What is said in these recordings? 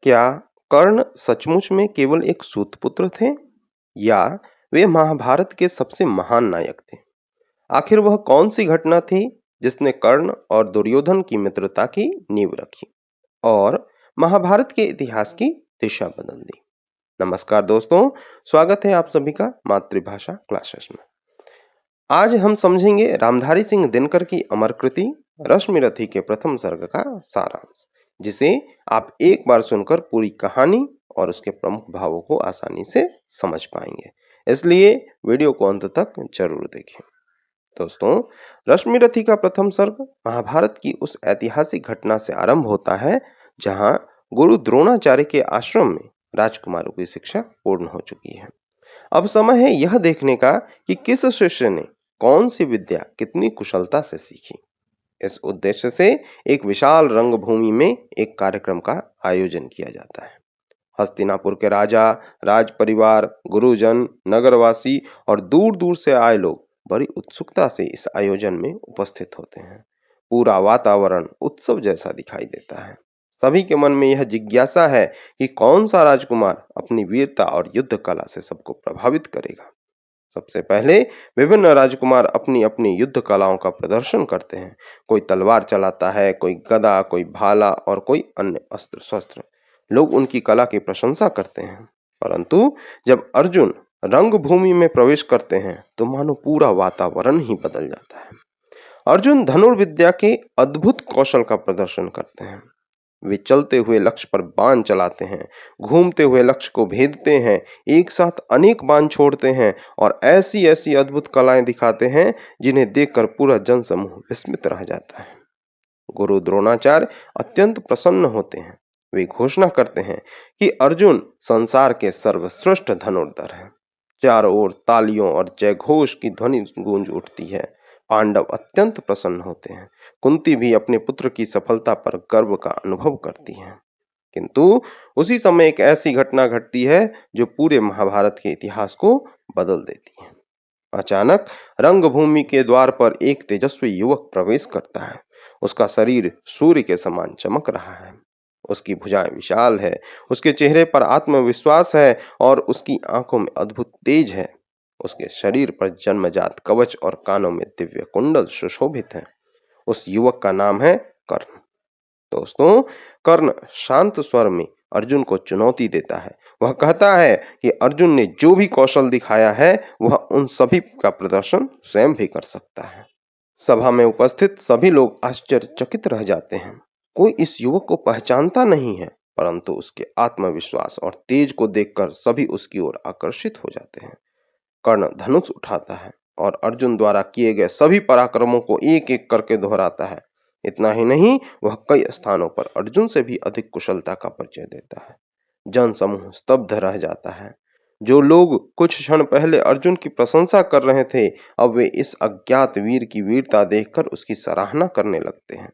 क्या कर्ण सचमुच में केवल एक सूतपुत्र थे या वे महाभारत के सबसे महान नायक थे? आखिर वह कौन सी घटना थी जिसने कर्ण और दुर्योधन की मित्रता की नींव रखी और महाभारत के इतिहास की दिशा बदल दी? नमस्कार दोस्तों, स्वागत है आप सभी का मातृभाषा क्लासेस में। आज हम समझेंगे रामधारी सिंह दिनकर की अमर कृति रश्मिरथी के प्रथम सर्ग का सारांश, जिसे आप एक बार सुनकर पूरी कहानी और उसके प्रमुख भावों को आसानी से समझ पाएंगे। इसलिए वीडियो को अंत तक जरूर देखें। दोस्तों, रश्मिरथी का प्रथम सर्ग महाभारत की उस ऐतिहासिक घटना से आरंभ होता है जहां गुरु द्रोणाचार्य के आश्रम में राजकुमारों की शिक्षा पूर्ण हो चुकी है। अब समय है यह देखने का कि किस शिष्य ने कौन सी विद्या कितनी कुशलता से सीखी। इस उद्देश्य से एक विशाल रंगभूमि में एक कार्यक्रम का आयोजन किया जाता है। हस्तिनापुर के राजा, राज परिवार, गुरुजन, नगरवासी और दूर दूर से आए लोग बड़ी उत्सुकता से इस आयोजन में उपस्थित होते हैं। पूरा वातावरण उत्सव जैसा दिखाई देता है। सभी के मन में यह जिज्ञासा है कि कौन सा राजकुमार अपनी वीरता और युद्ध कला से सबको प्रभावित करेगा। सबसे पहले विभिन्न राजकुमार अपनी अपनी युद्ध कलाओं का प्रदर्शन करते हैं। कोई तलवार चलाता है, कोई गदा, कोई भाला और कोई अन्य अस्त्र शस्त्र। लोग उनकी कला की प्रशंसा करते हैं, परंतु जब अर्जुन रंगभूमि में प्रवेश करते हैं तो मानो पूरा वातावरण ही बदल जाता है। अर्जुन धनुर्विद्या के अद्भुत कौशल का प्रदर्शन करते हैं। वे चलते हुए लक्ष्य पर बाण चलाते हैं, घूमते हुए लक्ष्य को भेदते हैं, एक साथ अनेक बाण छोड़ते हैं और ऐसी ऐसी अद्भुत कलाएं दिखाते हैं जिन्हें देखकर पूरा जनसमूह विस्मित रह जाता है। गुरु द्रोणाचार्य अत्यंत प्रसन्न होते हैं। वे घोषणा करते हैं कि अर्जुन संसार के सर्वश्रेष्ठ धनुर्धर हैं। चारों ओर तालियों और जयघोष की ध्वनि गूंज उठती है। पांडव अत्यंत प्रसन्न होते हैं। कुंती भी अपने पुत्र की सफलता पर गर्व का अनुभव करती है। किंतु उसी समय एक ऐसी घटना घटती है जो पूरे महाभारत के इतिहास को बदल देती है। अचानक रंगभूमि के द्वार पर एक तेजस्वी युवक प्रवेश करता है। उसका शरीर सूर्य के समान चमक रहा है। उसकी भुजाएं विशाल है, उसके चेहरे पर आत्मविश्वास है और उसकी आंखों में अद्भुत तेज है। उसके शरीर पर जन्मजात कवच और कानों में दिव्य कुंडल सुशोभित हैं। उस युवक का नाम है कर्ण। दोस्तों, कर्ण शांत स्वर में अर्जुन को चुनौती देता है। वह कहता है कि अर्जुन ने जो भी कौशल दिखाया है वह उन सभी का प्रदर्शन स्वयं भी कर सकता है। सभा में उपस्थित सभी लोग आश्चर्यचकित रह जाते हैं। कोई इस युवक को पहचानता नहीं है, परंतु उसके आत्मविश्वास और तेज को देखकर सभी उसकी ओर आकर्षित हो जाते हैं। कर्ण धनुष उठाता है और अर्जुन द्वारा किए गए सभी पराक्रमों को एक एक करके दोहराता है। इतना ही नहीं, वह कई स्थानों पर अर्जुन से भी अधिक कुशलता का परिचय देता है। जन समूह स्तब्ध रह जाता है। जो लोग कुछ क्षण पहले अर्जुन की प्रशंसा कर रहे थे, अब वे इस अज्ञात वीर की वीरता देखकर उसकी सराहना करने लगते हैं।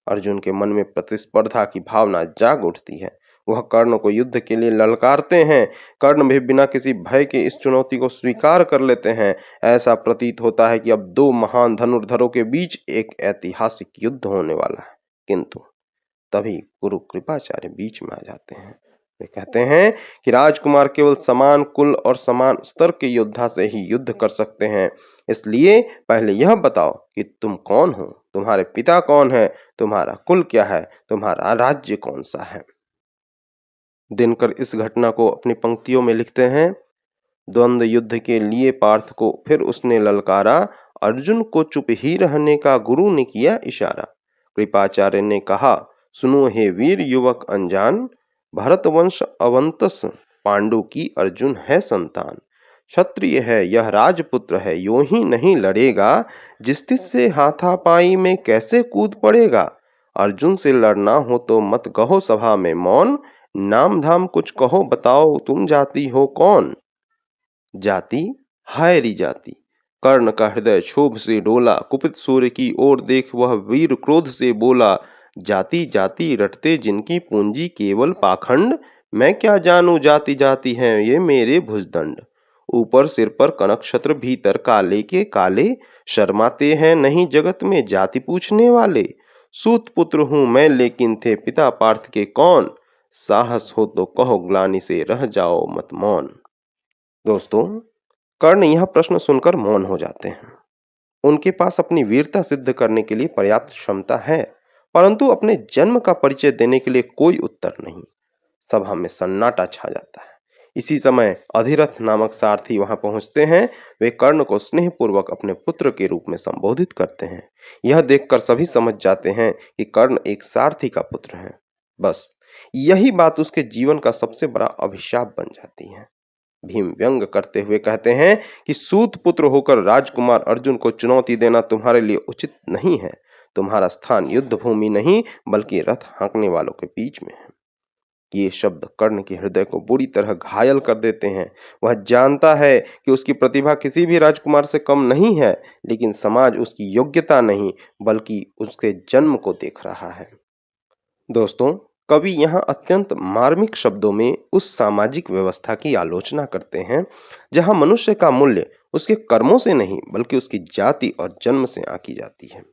अर्जुन के मन में प्रतिस्पर्धा की भावना जाग उठती है। वह कर्ण को युद्ध के लिए ललकारते हैं। कर्ण भी बिना किसी भय के इस चुनौती को स्वीकार कर लेते हैं। ऐसा प्रतीत होता है कि अब दो महान धनुर्धरों के बीच एक ऐतिहासिक युद्ध होने वाला है। किंतु तभी गुरु कृपाचार्य बीच में आ जाते हैं। वे कहते हैं कि राजकुमार केवल समान कुल और समान स्तर के योद्धा से ही युद्ध कर सकते हैं। इसलिए पहले यह बताओ कि तुम कौन हो, तुम्हारे पिता कौन है, तुम्हारा कुल क्या है, तुम्हारा राज्य कौन सा है। दिनकर इस घटना को अपनी पंक्तियों में लिखते हैं। द्वंद्व युद्ध के लिए पार्थ को फिर उसने ललकारा, अर्जुन को चुप ही रहने का गुरु ने किया इशारा। कृपाचार्य ने कहा, सुनो हे वीर युवक अनजान, भरतवंश अवंतस पांडु की अर्जुन है संतान। क्षत्रिय है यह राजपुत्र है, यूं ही नहीं लड़ेगा, जिस से हाथापाई में कैसे कूद पड़ेगा। अर्जुन से लड़ना हो तो मत कहो सभा में मौन, नाम धाम कुछ कहो बताओ तुम जाति हो कौन। जाति, हाय री जाति। कर्ण का हृदय क्षोभ से डोला, कुपित सूर्य की ओर देख वह वीर क्रोध से बोला, जाति जाति रटते जिनकी पूंजी केवल पाखंड, मैं क्या जानू जाति जाति है ये मेरे भुजदंड। ऊपर सिर पर कनक छत्र भीतर काले के काले, शर्माते हैं नहीं जगत में जाति पूछने वाले। सूत पुत्र हूं मैं लेकिन थे पिता पार्थ के कौन, साहस हो तो कहो ग्लानि से रह जाओ मत मौन। दोस्तों, कर्ण यह प्रश्न सुनकर मौन हो जाते हैं। उनके पास अपनी वीरता सिद्ध करने के लिए पर्याप्त क्षमता है, परंतु अपने जन्म का परिचय देने के लिए कोई उत्तर नहीं। सभा में सन्नाटा छा जाता है। इसी समय अधिरथ नामक सारथी वहां पहुंचते हैं। वे कर्ण को स्नेहपूर्वक अपने पुत्र के रूप में संबोधित करते हैं। यह देखकर सभी समझ जाते हैं कि कर्ण एक सारथी का पुत्र है। बस यही बात उसके जीवन का सबसे बड़ा अभिशाप बन जाती है। भीम व्यंग करते हुए कहते हैं कि सूत पुत्र होकर राजकुमार अर्जुन को चुनौती देना तुम्हारे लिए उचित नहीं है। तुम्हारा स्थान युद्ध भूमि नहीं बल्कि रथ हाँकने वालों के बीच में है। ये शब्द कर्ण के हृदय को बुरी तरह घायल कर देते हैं। वह जानता है कि उसकी प्रतिभा किसी भी राजकुमार से कम नहीं है, लेकिन समाज उसकी योग्यता नहीं बल्कि उसके जन्म को देख रहा है। दोस्तों, कवि यहाँ अत्यंत मार्मिक शब्दों में उस सामाजिक व्यवस्था की आलोचना करते हैं जहाँ मनुष्य का मूल्य उसके कर्मों से नहीं बल्कि उसकी जाति और जन्म से आंकी जाती है।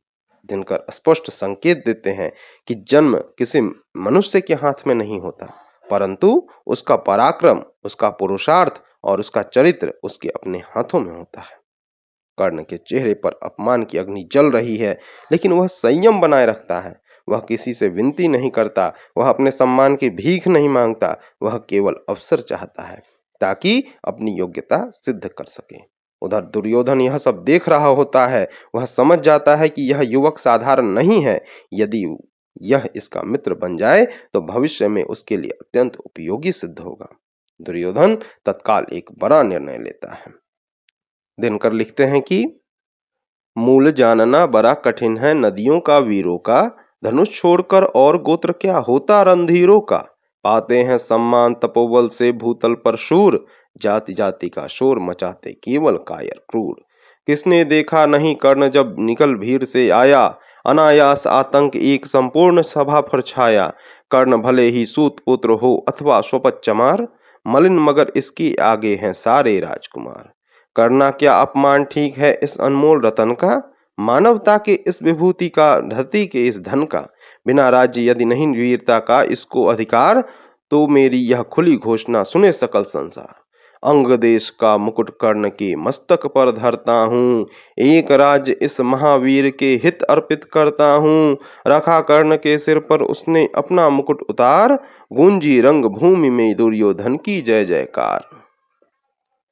दिनकर स्पष्ट संकेत देते हैं कि जन्म किसी मनुष्य के हाथ में नहीं होता, परंतु उसका पराक्रम, उसका पुरुषार्थ और उसका चरित्र उसके अपने हाथों में होता है। कर्ण के चेहरे पर अपमान की अग्नि जल रही है, लेकिन वह संयम बनाए रखता है। वह किसी से विनती नहीं करता, वह अपने सम्मान की भीख नहीं मांगता, वह केवल अवसर चाहता है ताकि अपनी योग्यता सिद्ध कर सके। उधर दुर्योधन यह सब देख रहा होता है। वह समझ जाता है कि यह युवक साधारण नहीं है। यदि यह इसका मित्र बन जाए तो भविष्य में उसके लिए अत्यंत उपयोगी सिद्ध होगा। दुर्योधन तत्काल एक बड़ा निर्णय लेता है। दिनकर लिखते हैं कि मूल जानना बड़ा कठिन है नदियों का वीरों का, धनुष छोड़कर और गोत्र क्या होता रणधीरों का। पाते हैं सम्मान तपोबल से भूतल पर शूर, जाति जाति का शोर मचाते केवल कायर क्रूर। किसने देखा नहीं कर्ण जब निकल भीड़ से आया, अनायास आतंक एक संपूर्ण सभा पर छाया। कर्ण भले ही सूत पुत्र हो अथवा स्वपत चमार, मलिन मगर इसके आगे हैं सारे राजकुमार। करना क्या अपमान ठीक है इस अनमोल रतन का, मानवता के इस विभूति का, धरती के इस धन का। बिना राज्य यदि नहीं वीरता का इसको अधिकार, तो मेरी यह खुली घोषणा सुने सकल संसार। अंग देश का मुकुट कर्ण के मस्तक पर धरता हूँ, एक राज्य इस महावीर के हित अर्पित करता हूँ। रखा कर्ण के सिर पर उसने अपना मुकुट उतार, गूंजी रंग भूमि में दुर्योधन की जय जयकार।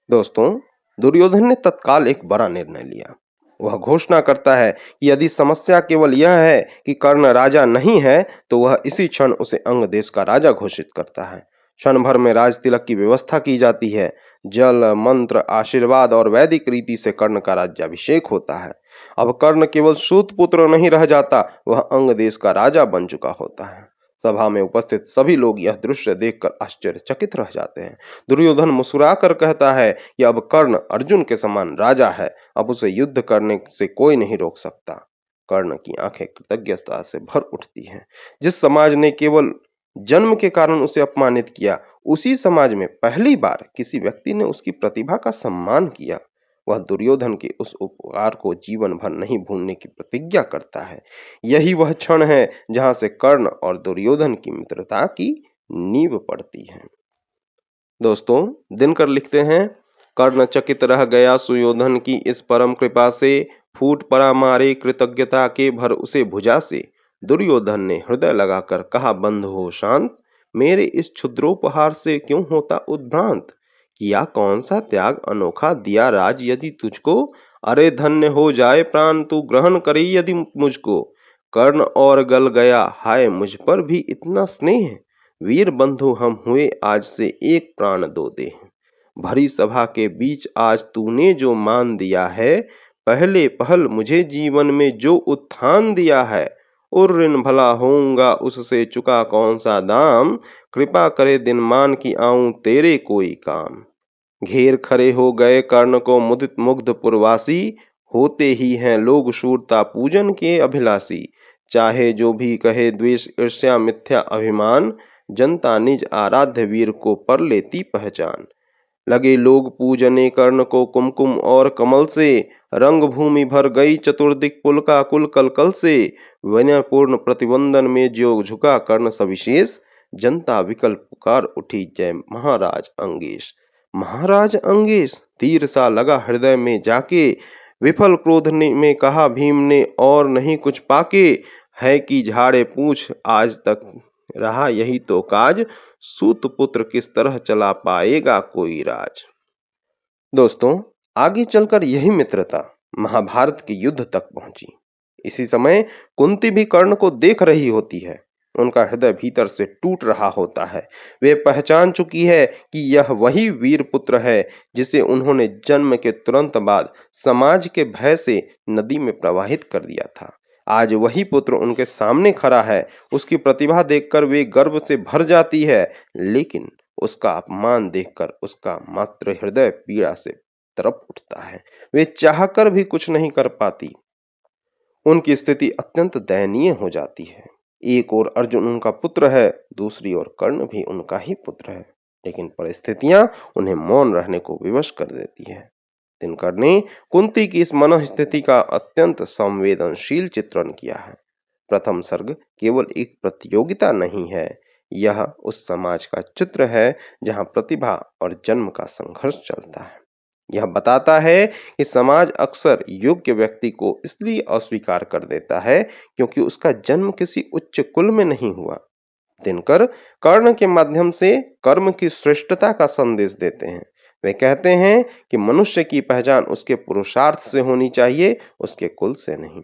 दोस्तों, दुर्योधन ने तत्काल एक बड़ा निर्णय लिया। वह घोषणा करता है कि यदि समस्या केवल यह है कि कर्ण राजा नहीं है, तो वह इसी क्षण उसे अंग देश का राजा घोषित करता है। क्षण भर में राज तिलक की व्यवस्था की जाती है। जल, मंत्र, आशीर्वाद और वैदिक रीति से कर्ण का राज्याभिषेक होता है। अब कर्ण केवल सूत पुत्र नहीं रह जाता, वह अंग देश का राजा बन चुका होता है। सभा में उपस्थित सभी लोग यह दृश्य देखकर आश्चर्यचकित रह जाते हैं। दुर्योधन मुस्कुराकर कहता है कि अब कर्ण अर्जुन के समान राजा है, अब उसे युद्ध करने से कोई नहीं रोक सकता। कर्ण की आंखें कृतज्ञता से भर उठती हैं। जिस समाज ने केवल जन्म के कारण उसे अपमानित किया, उसी समाज में पहली बार किसी व्यक्ति ने उसकी प्रतिभा का सम्मान किया। वह दुर्योधन के उस उपकार को जीवन भर नहीं भूलने की प्रतिज्ञा करता है। यही वह क्षण है जहां से कर्ण और दुर्योधन की मित्रता की नींव पड़ती है। दोस्तों, दिनकर लिखते हैं, कर्ण चकित रह गया सुयोधन की इस परम कृपा से, फूट पड़ा मारे कृतज्ञता के भर उसे भुजा से। दुर्योधन ने हृदय लगाकर कहा बंधु हो शांत, मेरे इस क्षुद्रोपहार से क्यों होता उद्भ्रांत। किया कौन सा त्याग अनोखा दिया राज यदि तुझको, अरे धन्य हो जाए प्राण तू ग्रहण करे यदि मुझको। कर्ण और गल गया हाय मुझ पर भी इतना स्नेह, वीर बंधु हम हुए आज से एक प्राण दो दे। भरी सभा के बीच आज तूने जो मान दिया है, पहले पहल मुझे जीवन में जो उत्थान दिया है, और ऋण भला होऊंगा उससे चुका कौन सा दाम। कृपा करे दिन मान की आऊं तेरे कोई काम। घेर खड़े हो गए कर्ण को मुदित मुग्ध पुरवासी, होते ही हैं लोग शूरता पूजन के अभिलाषी। चाहे जो भी कहे द्वेष ईर्ष्या मिथ्या अभिमान, जनता निज आराध्य वीर को पर लेती पहचान। लगे लोग पूजने कर्ण को कुमकुम और कमल से, रंग भूमि भर गई चतुर्दिक पुल का कुल कलकल से। विनयपूर्ण प्रतिबंधन में जो झुका कर्ण सविशेष, जनता विकल पुकार उठी, जय महाराज अंगेश। महाराज अंगेश, तीर सा लगा हृदय में जाके, विफल क्रोध में कहा भीम ने, और नहीं कुछ पाके, है कि झाड़े पूछ आज तक रहा यही तो काज, सूत पुत्र किस तरह चला पाएगा कोई राज। दोस्तों, आगे चलकर यही मित्रता महाभारत के युद्ध तक पहुंची। इसी समय कुंती भी कर्ण को देख रही होती है। उनका हृदय भीतर से टूट रहा होता है। वे पहचान चुकी है कि यह वही वीर पुत्र है जिसे उन्होंने जन्म के तुरंत बाद समाज के भय से नदी में प्रवाहित कर दिया था। आज वही पुत्र उनके सामने खड़ा है। उसकी प्रतिभा देखकर वे गर्व से भर जाती है, लेकिन उसका अपमान देखकर उसका मातृ हृदय पीड़ा से तड़प उठता है। वे चाहकर भी कुछ नहीं कर पाती। उनकी स्थिति अत्यंत दयनीय हो जाती है। एक ओर अर्जुन उनका पुत्र है, दूसरी ओर कर्ण भी उनका ही पुत्र है, लेकिन परिस्थितियां उन्हें मौन रहने को विवश कर देती है। दिनकर ने कुंती की इस मनोस्थिति का अत्यंत संवेदनशील चित्रण किया है। प्रथम सर्ग केवल एक प्रतियोगिता नहीं है, यह उस समाज का चित्र है जहां प्रतिभा और जन्म का संघर्ष चलता है। यह बताता है कि समाज अक्सर योग्य व्यक्ति को इसलिए अस्वीकार कर देता है क्योंकि उसका जन्म किसी उच्च कुल में नहीं हुआ। दिनकर कर्ण के माध्यम से कर्म की श्रेष्ठता का संदेश देते हैं। वे कहते हैं कि मनुष्य की पहचान उसके पुरुषार्थ से होनी चाहिए, उसके कुल से नहीं।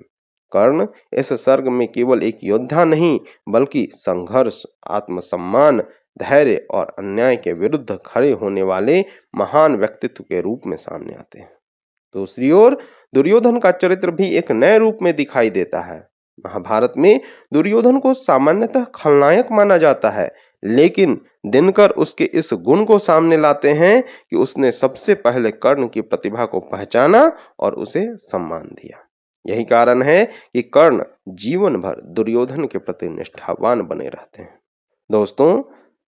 कर्ण इस सर्ग में केवल एक योद्धा नहीं, बल्कि संघर्ष, आत्मसम्मान, धैर्य और अन्याय के विरुद्ध खड़े होने वाले महान व्यक्तित्व के रूप में सामने आते हैं। दूसरी ओर दुर्योधन का चरित्र भी एक नए रूप में दिखाई देता है। महाभारत में दुर्योधन को सामान्यतः खलनायक माना जाता है, लेकिन दिनकर उसके इस गुण को सामने लाते हैं कि उसने सबसे पहले कर्ण की प्रतिभा को पहचाना और उसे सम्मान दिया। यही कारण है कि कर्ण जीवन भर दुर्योधन के प्रति निष्ठावान बने रहते हैं। दोस्तों,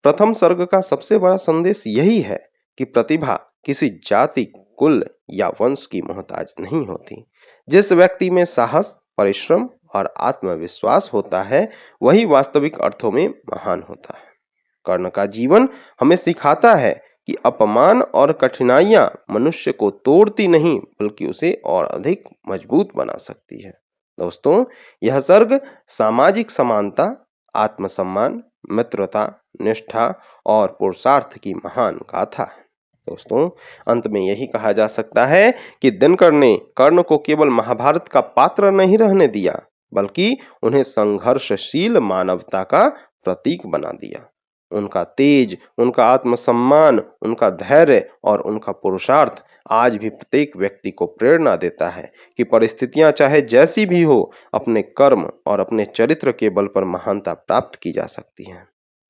प्रथम सर्ग का सबसे बड़ा संदेश यही है कि प्रतिभा किसी जाति, कुल या वंश की मोहताज नहीं होती। जिस व्यक्ति में साहस, परिश्रम और आत्मविश्वास होता है, वही वास्तविक अर्थों में महान होता है। कर्ण का जीवन हमें सिखाता है कि अपमान और कठिनाइयां मनुष्य को तोड़ती नहीं, बल्कि उसे और अधिक मजबूत बना सकती है। दोस्तों, यह सर्ग सामाजिक समानता, आत्मसम्मान, मित्रता, निष्ठा और पुरुषार्थ की महान गाथा है। दोस्तों, अंत में यही कहा जा सकता है कि दिनकर ने कर्ण को केवल महाभारत का पात्र नहीं रहने दिया, बल्कि उन्हें संघर्षशील मानवता का प्रतीक बना दिया। उनका तेज, उनका आत्मसम्मान, उनका धैर्य और उनका पुरुषार्थ आज भी प्रत्येक व्यक्ति को प्रेरणा देता है कि परिस्थितियां चाहे जैसी भी हो, अपने कर्म और अपने चरित्र के बल पर महानता प्राप्त की जा सकती है।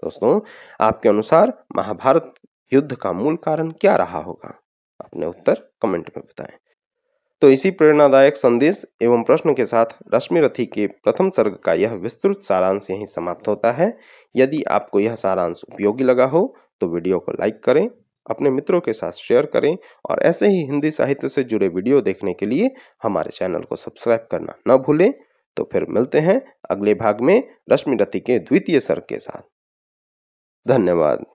दोस्तों, आपके अनुसार महाभारत युद्ध का मूल कारण क्या रहा होगा? अपने उत्तर कमेंट में बताएं। तो इसी प्रेरणादायक संदेश एवं प्रश्न के साथ रश्मि रथी के प्रथम सर्ग का यह विस्तृत सारांश यहीं समाप्त होता है। यदि आपको यह सारांश उपयोगी लगा हो तो वीडियो को लाइक करें, अपने मित्रों के साथ शेयर करें और ऐसे ही हिंदी साहित्य से जुड़े वीडियो देखने के लिए हमारे चैनल को सब्सक्राइब करना न भूलें। तो फिर मिलते हैं अगले भाग में रश्मि रथी के द्वितीय सर्ग के साथ। धन्यवाद।